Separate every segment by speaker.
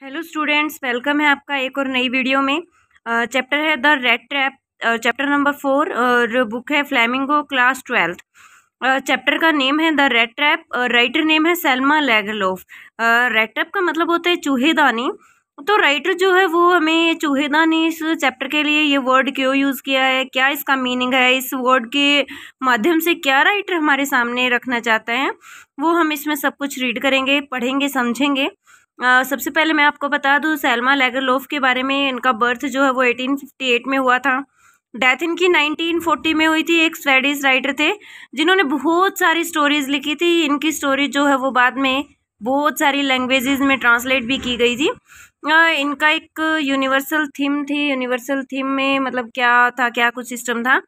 Speaker 1: Hello students, welcome है आपका एक और नई वीडियो में। चैप्टर है the rat trap, chapter number 4 और बुक है फ्लेमिंगो, क्लास 12th। चैप्टर का नेम है the rat trap, writer name है सेल्मा लेगरलोफ। रेड ट्रैप का मतलब होता है चूहेदानी। तो राइटर जो है वो हमें चूहेदानी इस चैप्टर के लिए ये वर्ड क्यों यूज़ किया है, क्या इसका मीनिंग है, इस वर्ड के माध्यम से क्या राइटर हमारे सामने रखना चाहते हैं, वो हम इसमें सब कुछ रीड करेंगे, पढ़ेंगे, समझेंगे। सबसे पहले मैं आपको बता दूं सेल्मा लेगरलोफ के बारे में। इनका बर्थ जो है वो 1858 में हुआ था। डेथ इनकी 1940 में हुई थी। एक स्वेडिश राइटर थे जिन्होंने बहुत सारी स्टोरीज लिखी थी। इनकी स्टोरी जो है वो बाद में बहुत सारी लैंग्वेजेस में ट्रांसलेट भी की गई थी। इनका एक यूनिवर्सल थीम थी। यूनिवर्सल थीम में मतलब क्या था, क्या कुछ सिस्टम था।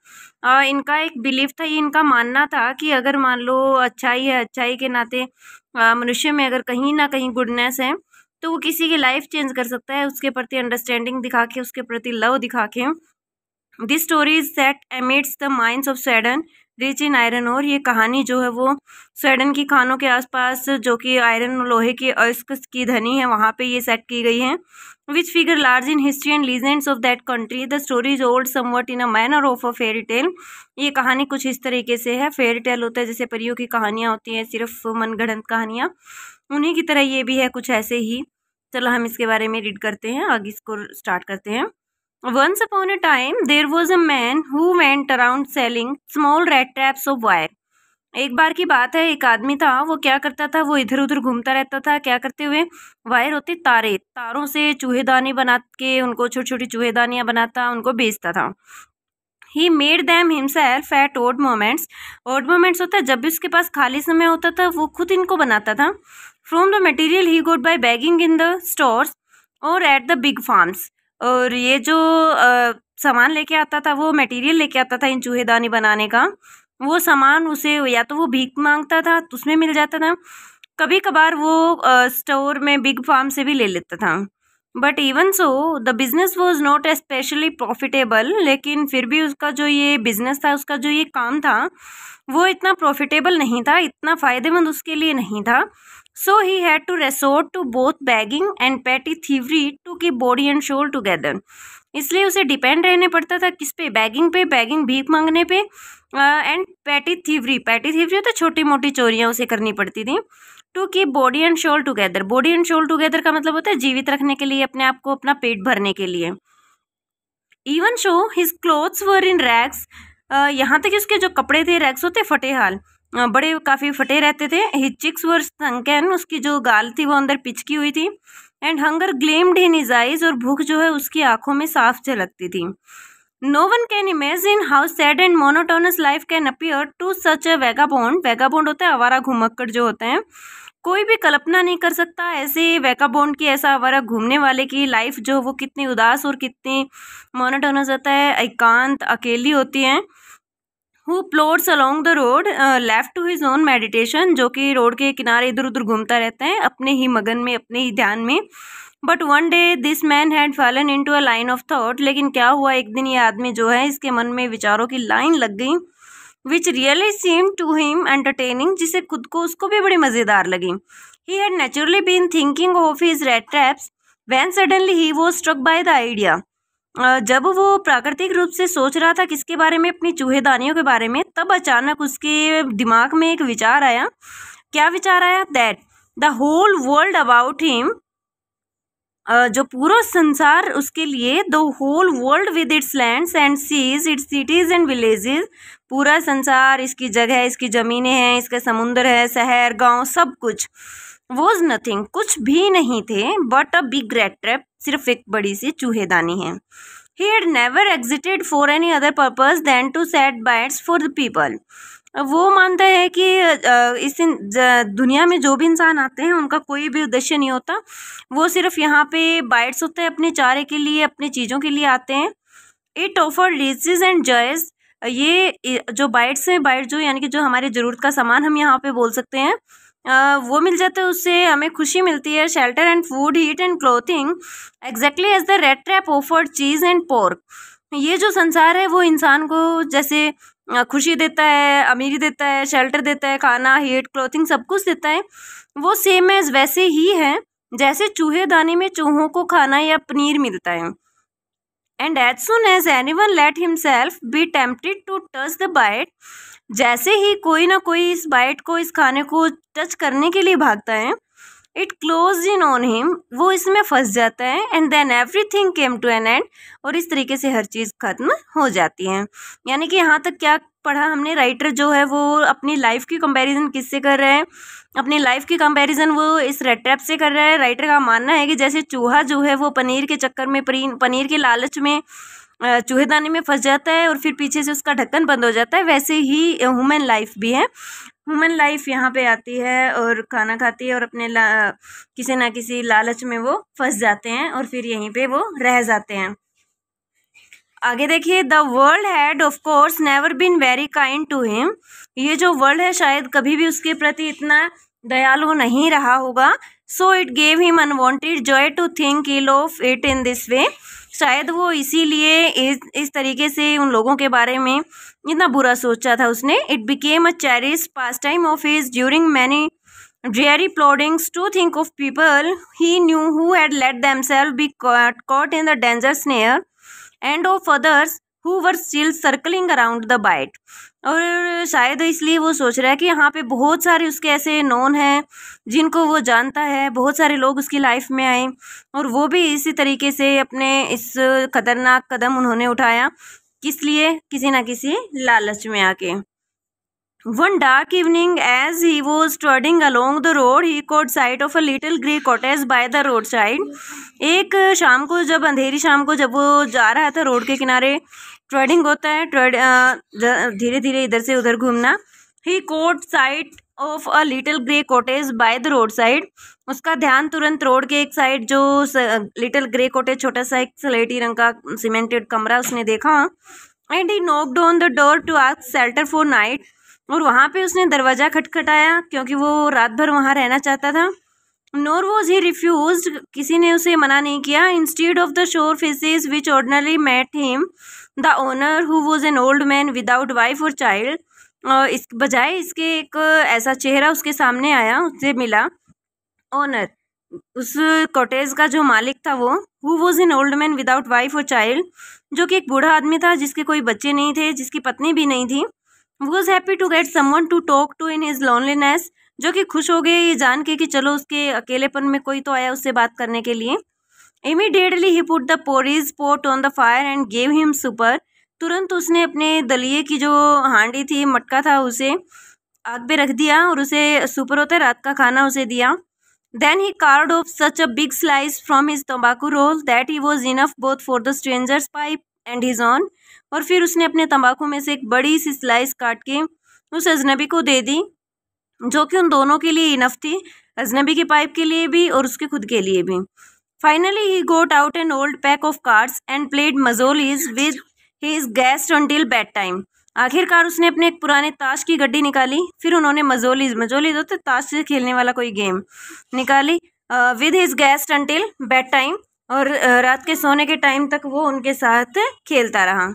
Speaker 1: इनका एक बिलीफ था, ये इनका मानना था कि अगर मान लो अच्छाई है, अच्छाई के नाते मनुष्य में अगर कहीं ना कहीं गुडनेस है तो वो किसी की लाइफ चेंज कर सकता है, उसके प्रति अंडरस्टैंडिंग दिखा के, उसके प्रति लव दिखा के। This story is set amidst the mines of Sweden rich in iron ore. ये कहानी जो है वो स्वीडन की खानों के आसपास, जो कि आयरन लोहे के अयस्क की धनी है, वहाँ पे ये सेट की गई है। Which figure large in history and legends of that country. The story is old somewhat in a manner of a fairy tale. ये कहानी कुछ इस तरीके से है। फेरी टेल होता है जैसे परियों की कहानियाँ होती हैं, सिर्फ मनगढ़ंत कहानियाँ, उन्हीं की तरह ये भी है कुछ ऐसे ही। चलो हम इसके बारे में रीड करते हैं, आगे इसको स्टार्ट करते हैं। Once upon a time, there was a man who went around selling small rat traps of wire. एक बार की बात है, एक आदमी था, वो क्या करता था, वो इधर उधर घूमता रहता था। क्या करते हुए? वायर होते तारे, तारों से चूहेदानी बना के उनको छोटी छोटी चूहेदानियाँ बनाता, उनको बेचता था। He made them himself at odd moments. Odd moments होता है जब भी उसके पास खाली समय होता था, वो खुद इनको बनाता था। From the material he got by begging in the stores और एट द बिग फार्म्स। और ये जो सामान लेके आता था, वो मटेरियल लेके आता था इन चूहेदानी बनाने का, वो सामान उसे या तो वो भीख मांगता था तो उसमें मिल जाता था, कभी कभार वो स्टोर में बिग फार्म से भी ले लेता था। But even so the business was not specially profitable. लेकिन फिर भी उसका जो ये बिजनेस था, उसका जो ये काम था, वो इतना प्रॉफिटेबल नहीं था, इतना फ़ायदेमंद उसके लिए नहीं था। So he had to resort to both begging and petty thievery to keep body and soul together. इसलिए उसे डिपेंड रहने पड़ता था किस पे? बैगिंग पे, बैगिंग भीख मांगने पे, and petty thievery. Petty thievery होता है छोटी मोटी चोरियाँ उसे करनी पड़ती थी। To keep body and soul together. Body and soul together का मतलब होता है जीवित रखने के लिए, अपने आप को, अपना पेट भरने के लिए। इवन शो हिज क्लोथ्स वर इन रैग्स। यहाँ तक कि उसके जो कपड़े थे, रैग्स होते फटे हाल, बड़े काफ़ी फटे रहते थे। His cheeks were sunken. उसकी जो गाल थी वो अंदर पिचकी हुई थी। And hunger gleamed in his eyes. और भूख जो है उसकी आंखों में साफ झलकती थी। No one can imagine how sad and monotonous life can appear to such a vagabond. Vagabond होता है आवारा घुमक्कड़ जो होते हैं। कोई भी कल्पना नहीं कर सकता ऐसे वैगाबॉन्ड की, ऐसा आवारा घूमने वाले की लाइफ जो वो कितनी उदास और कितनी मोनोटोनस होता है, एकांत, अकेली होती है। Who plods along the road left to his own meditation. जो कि रोड के किनारे इधर उधर घूमता रहता है, अपने ही मगन में, अपने ही ध्यान में। But one day this man had fallen into a line of thought. लेकिन क्या हुआ, एक दिन ये आदमी जो है, इसके मन में विचारों की लाइन लग गई। Which really seem to him entertaining. जिसे खुद को, उसको भी बड़ी मज़ेदार लगी। He had naturally been thinking of his rat traps when suddenly he was struck by the idea. जब वो प्राकृतिक रूप से सोच रहा था किसके बारे में, अपनी चूहेदानियों के बारे में, तब अचानक उसके दिमाग में एक विचार आया। क्या विचार आया? That the whole world about him, जो पूरा संसार उसके लिए, the whole world with its lands and seas, its cities and villages, पूरा संसार, इसकी जगह, इसकी ज़मीनें हैं, इसका समुंदर है, शहर, गांव, सब कुछ, वॉज नथिंग, कुछ भी नहीं थे, but a big rat trap, सिर्फ एक बड़ी सी चूहेदानी है। He had never existed for any other purpose than to set baits for the people. वो मानता है कि इस दुनिया में जो भी इंसान आते हैं उनका कोई भी उद्देश्य नहीं होता, वो सिर्फ यहाँ पे बाइट्स होते हैं, अपने चारे के लिए, अपनी चीज़ों के लिए आते हैं। It offer riches and joys. ये जो बाइट्स हैं, बाइट जो यानी कि जो हमारे ज़रूरत का सामान हम यहाँ पे बोल सकते हैं, वो मिल जाता है, उससे हमें खुशी मिलती है। Shelter and food, heat and clothing, exactly as the rat trap offered cheese and pork. ये जो संसार है वो इंसान को जैसे खुशी देता है, अमीरी देता है, शेल्टर देता है, खाना, हीट, क्लोथिंग, सब कुछ देता है, वो सेम एज वैसे ही है जैसे चूहे दानी में चूहों को खाना या पनीर मिलता है। And as soon as anyone let himself be tempted to touch the bait, जैसे ही कोई ना कोई इस बाइट को, इस खाने को टच करने के लिए भागता है, it close in on him, वो इसमें फंस जाता है। And then everything came to an end, और इस तरीके से हर चीज़ खत्म हो जाती है। यानी कि यहाँ तक क्या पढ़ा हमने, राइटर जो है वो अपनी लाइफ की कंपैरिजन किससे कर रहा है, अपनी लाइफ की कंपैरिजन वो इस रेड ट्रैप से कर रहा है। राइटर का मानना है कि जैसे चूहा जो है वो पनीर के चक्कर में, पनीर के लालच में चूहेदानी में फंस जाता है और फिर पीछे से उसका ढक्कन बंद हो जाता है, वैसे ही ह्यूमन लाइफ भी है। ह्यूमन लाइफ यहाँ पे आती है और खाना खाती है और अपने किसी ना किसी लालच में वो फंस जाते हैं और फिर यहीं पे वो रह जाते हैं। आगे देखिए, the world had of course never been very kind to him, ये जो वर्ल्ड है शायद कभी भी उसके प्रति इतना दयालु नहीं रहा होगा। So it gave him unwanted joy to think ill of it in this way, शायद वो इसीलिए इस तरीके से उन लोगों के बारे में इतना बुरा सोचा था उसने। It became a cherish pass time of his during many dreary ploddings to think of people he knew who had let themselves be caught in the danger snare and of others who were still circling around the bite। और शायद इसलिए वो सोच रहा है कि यहाँ पे बहुत सारे उसके ऐसे नोन हैं जिनको वो जानता है, बहुत सारे लोग उसकी लाइफ में आए और वो भी इसी तरीके से अपने इस खतरनाक कदम उन्होंने उठाया, किस लिए, किसी ना किसी लालच में आके। One dark evening, as he was trotting along the road, he caught sight of a little grey cottage by the roadside। एक शाम को, जब अंधेरी शाम को जब वो जा रहा था रोड के किनारे, ट्रेडिंग होता है, धीरे धीरे इधर से उधर घूमना। He caught sight of a little grey cottage by the roadside, उसका ध्यान तुरंत रोड के एक साइड जो लिटिल ग्रे कॉटेज, छोटा सा एक स्लेटी रंग का सीमेंटेड कमरा उसने देखा। And he knocked on the door to ask shelter for night, और वहाँ पे उसने दरवाज़ा खटखटाया क्योंकि वो रात भर वहाँ रहना चाहता था। नोर वॉज ही रिफ्यूज्ड, किसी ने उसे मना नहीं किया। Instead of the sour faces which ordinarily met him the owner who was an old man without wife और चाइल्ड, इस बजाय इसके एक ऐसा चेहरा उसके सामने आया, उससे मिला। ओनर, उस कॉटेज का जो मालिक था वो, who was an old man without wife और चाइल्ड, जो कि एक बूढ़ा आदमी था जिसके कोई बच्चे नहीं थे, जिसकी पत्नी भी नहीं थी। was happy to get someone to talk to in his loneliness, जो कि खुश हो गए ये जान के कि चलो उसके अकेलेपन में कोई तो आया उससे बात करने के लिए। Immediately he put the porridge pot on the fire and gave him supper, तुरंत उसने अपने दलिए की जो हांडी थी, मटका था, उसे आग पे रख दिया और उसे सुपर होता है रात का खाना उसे दिया। Then he carved off such a big slice from his tobacco roll that he was enough both for the stranger's pipe and his own, और फिर उसने अपने तंबाकू में से एक बड़ी सी स्लाइस काट के उस अजनबी को दे दी, जो कि उन दोनों के लिए इनफ थी, अजनबी की पाइप के लिए भी और उसके खुद के लिए भी। Finally he got out an old pack of cards and played mjolis with his guest until bedtime, आखिरकार उसने अपने एक पुराने ताश की गड्डी निकाली, फिर उन्होंने मजोलीज होते ताश से खेलने वाला कोई गेम, निकाली with his guest until bed time, और रात के सोने के टाइम तक वो उनके साथ खेलता रहा।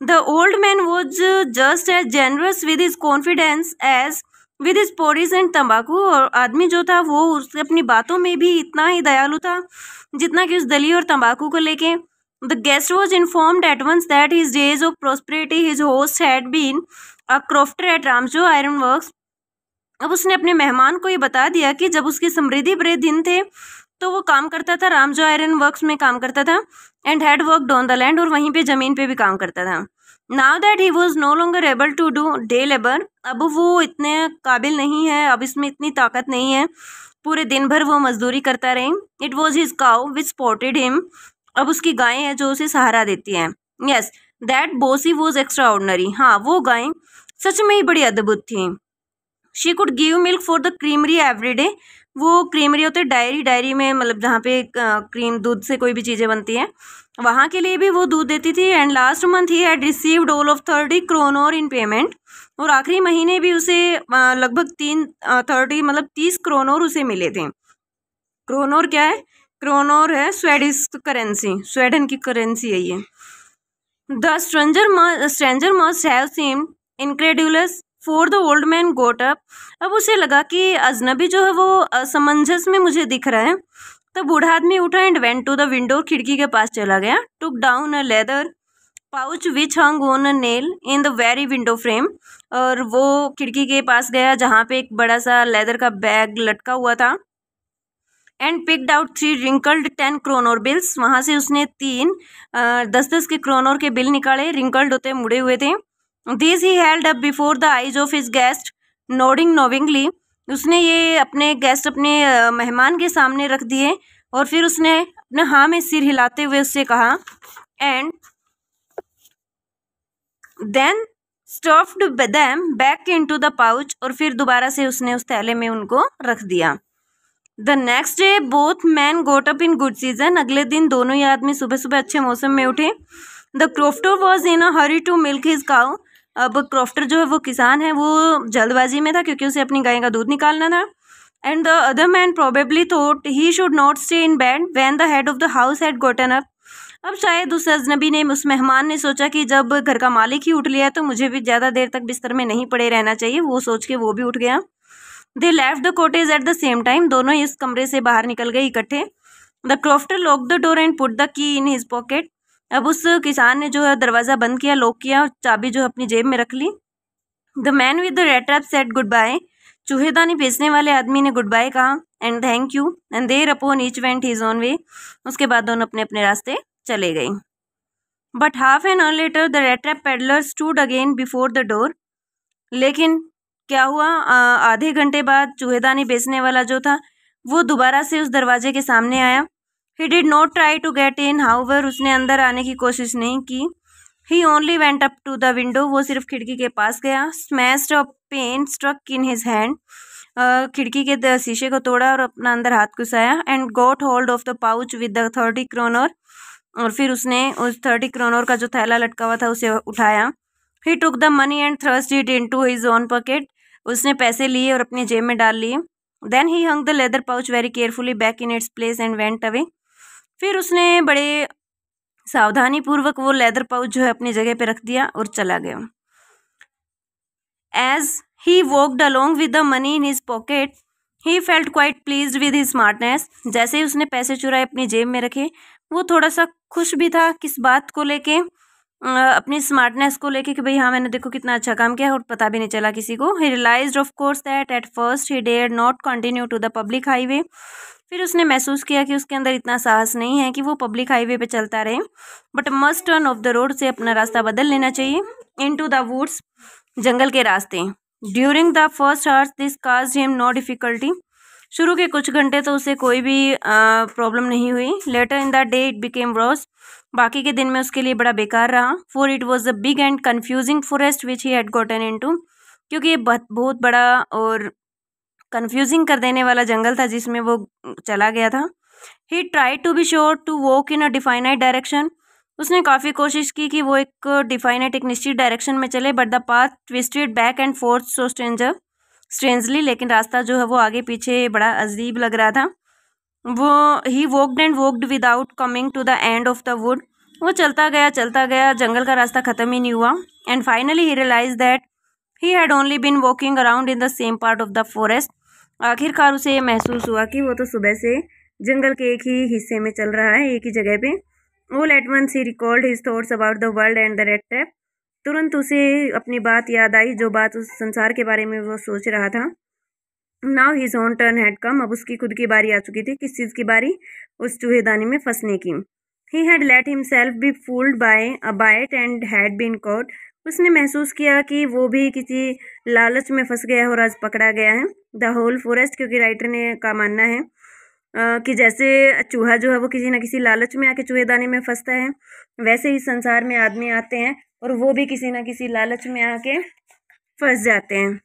Speaker 1: The old man was just as generous with his confidence as with his porridge and tobacco, और आदमी जो था वो उससे अपनी बातों में भी इतना ही दयालु था जितना कि उस दलिए और तंबाकू को लेके। The guest was informed at once that his days of prosperity his host had been a crofter at Ramjo Iron Works। अब उसने अपने मेहमान को ये बता दिया कि जब उसके समृद्धि भरे दिन थे तो वो काम करता था, रामजो आयरन वर्क्स में काम करता था, and had worked on the land, और वहीं पे ज़मीन पे भी काम करता था। Now that he was no longer able to do day labour, अब वो इतने काबिल नहीं है, अब इसमें इतनी ताकत नहीं है पूरे दिन भर वो मजदूरी करता रहे। It was his cow which supported him, अब उसकी गायें हैं जो उसे सहारा देती हैं। Yes, that bossy was extraordinary, हाँ वो गायें सच में ही बड़ी अद्भुत थी। She could give milk for the creamery every day, वो क्रीमरी होते डायरी में, मतलब जहाँ पे क्रीम दूध से कोई भी चीज़ें बनती हैं वहाँ के लिए भी वो दूध देती थी। And last month he had received all of 30 kronor in payment, और आखिरी महीने भी उसे लगभग 30 क्रोनोर उसे मिले थे। क्रोनोर क्या है? क्रोनोर है स्वेडिश करेंसी, स्वीडन की करेंसी है ये। The stranger must have seemed incredulous, four the old man goat up. अब उसे लगा कि अजनबी जो है वो असमंजस में मुझे दिख रहा है। तब बूढ़ा आदमी उठा and went to the window, खिड़की के पास चला गया। Took down a leather pouch which hung on a nail in the very window frame. और वो खिड़की के पास गया जहाँ पे एक बड़ा सा लेदर का बैग लटका हुआ था। And picked out 3 wrinkled 10 kronor bills. वहाँ से उसने 3 10-10 के क्रोनोर के बिल निकाले, रिंकल्ड होते मुड़े हुए थे। This he held up before the eyes of his guest nodding knowingly. उसने ये अपने गेस्ट, अपने मेहमान के सामने रख दिए और फिर उसने अपने हाँ में सिर हिलाते हुए उससे कहा and then stuffed them back into the pouch. और फिर दोबारा से उसने उस थैले में उनको रख दिया। The next day both man goat up in good season. अगले दिन दोनों ही आदमी सुबह सुबह अच्छे मौसम में उठे। The crofter was in a hurry to milk his cow. अब क्रॉफ्टर जो है वो किसान है, वो जल्दबाजी में था क्योंकि उसे अपनी गाय का दूध निकालना था। And the other man probably thought he should not stay in bed when the head of the house had Gotan up. अब शायद उस अजनबी ने, उस मेहमान ने सोचा कि जब घर का मालिक ही उठ लिया है तो मुझे भी ज़्यादा देर तक बिस्तर में नहीं पड़े रहना चाहिए। वो सोच के वो भी उठ गया। They left the cottage at the same time. दोनों इस कमरे से बाहर निकल गए इकट्ठे। The crofter lock the door and put the key in his pocket. अब उस किसान ने जो है दरवाज़ा बंद किया, लॉक किया, चाबी जो है अपनी जेब में रख ली। The man with the rat trap said goodbye. चूहेदानी बेचने वाले आदमी ने गुड बाय कहा and thank you and thereupon each went his own way. उसके बाद दोनों अपने अपने रास्ते चले गए। But half an hour later the rat trap peddler stood again before the door. लेकिन क्या हुआ, आधे घंटे बाद चूहेदानी बेचने वाला जो था वो दोबारा से उस दरवाजे के सामने आया। He did not try to get in, however उसने अंदर आने की कोशिश नहीं की। He only went up to the window, वो सिर्फ खिड़की के पास गया। Smashed a pane struck in his hand, खिड़की के शीशे को तोड़ा और अपना अंदर हाथ घुसाया। And got hold of the pouch with the 30 kronor. और फिर उसने उस 30 क्रोनर का जो थैला लटका हुआ था उसे उठाया। He took the money and thrust it into his own pocket. उसने पैसे लिए और अपनी जेब में डाल लिए। Then he hung the leather pouch very carefully back in its place and went away. फिर उसने बड़े सावधानी पूर्वक वो लेदर पाउच जो है अपनी जगह पे रख दिया और चला गया। As he walked along with the money in his pocket he felt quite pleased with his smartness. जैसे ही उसने पैसे चुराए अपनी जेब में रखे, वो थोड़ा सा खुश भी था। किस बात को लेके? अपनी स्मार्टनेस को लेके कि भाई हाँ मैंने देखो कितना अच्छा काम किया और पता भी नहीं चला किसी को। He realized of course that at first he dared not continue to the public highway. फिर उसने महसूस किया कि उसके अंदर इतना साहस नहीं है कि वो पब्लिक हाईवे पे चलता रहे, but must turn off the road, से अपना रास्ता बदल लेना चाहिए। इनटू द वुड्स, जंगल के रास्ते। During the first hours this caused him no difficulty. शुरू के कुछ घंटे तो उसे कोई भी प्रॉब्लम नहीं हुई। Later in the day it became worse. बाकी के दिन में उसके लिए बड़ा बेकार रहा। For it was a big and confusing forest which he had gotten into. क्योंकि ये बहुत बड़ा और कन्फ्यूजिंग कर देने वाला जंगल था जिसमें वो चला गया था। He try to be sure to walk in a definite direction. उसने काफ़ी कोशिश की कि वो एक डिफाइनाइट, एक निश्चित डायरेक्शन में चले, but the path twisted back and fourth so strangely. लेकिन रास्ता जो है वो आगे पीछे बड़ा अजीब लग रहा था। वो he walked and walked without coming to the end of the wood. वो चलता गया, जंगल का रास्ता ख़त्म ही नहीं हुआ। And finally he realize that he had only been walking around in the same part of the forest. आखिरकार उसे ये महसूस हुआ कि वो तो सुबह से जंगल के एक ही हिस्से में चल रहा है, एक ही जगह पे। All at once he recalled his thoughts about the world and the rat trap. तुरंत उसे अपनी बात याद आई, जो बात उस संसार के बारे में वो सोच रहा था। Now his own turn had come. अब उसकी खुद की बारी आ चुकी थी। किस चीज़ की बारी? उस चूहेदानी में फंसने की। He had let himself be fooled by a bait and had been caught. उसने महसूस किया कि वो भी किसी लालच में फंस गया है और आज पकड़ा गया है। द होल फॉरेस्ट, क्योंकि राइटर ने का मानना है कि जैसे चूहा जो है वो किसी न किसी लालच में आके चूहेदानी में फंसता है, वैसे ही संसार में आदमी आते हैं और वो भी किसी न किसी लालच में आके फंस जाते हैं।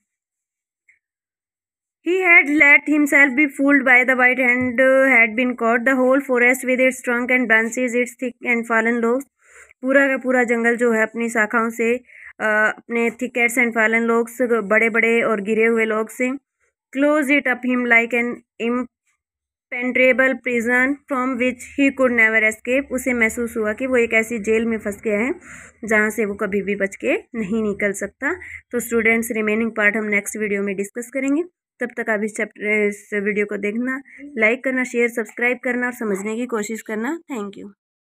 Speaker 1: He had let himself be fooled by the bite and had been caught. The whole forest with its trunk and branches, its thick and fallen logs, पूरा का पूरा जंगल जो है अपनी शाखाओं से, अपने thickets and fallen logs, बड़े बड़े और गिरे हुए लोग से, close it up him like an impenetrable prison from which he could never escape. उसे महसूस हुआ कि वो एक ऐसी जेल में फंस गया है जहाँ से वो कभी भी बच के नहीं निकल सकता। तो स्टूडेंट्स, रिमेनिंग पार्ट हम नेक्स्ट वीडियो में डिस्कस करेंगे। तब तक आप इस वीडियो को देखना, लाइक करना, शेयर, सब्सक्राइब करना और समझने की कोशिश करना। Thank you.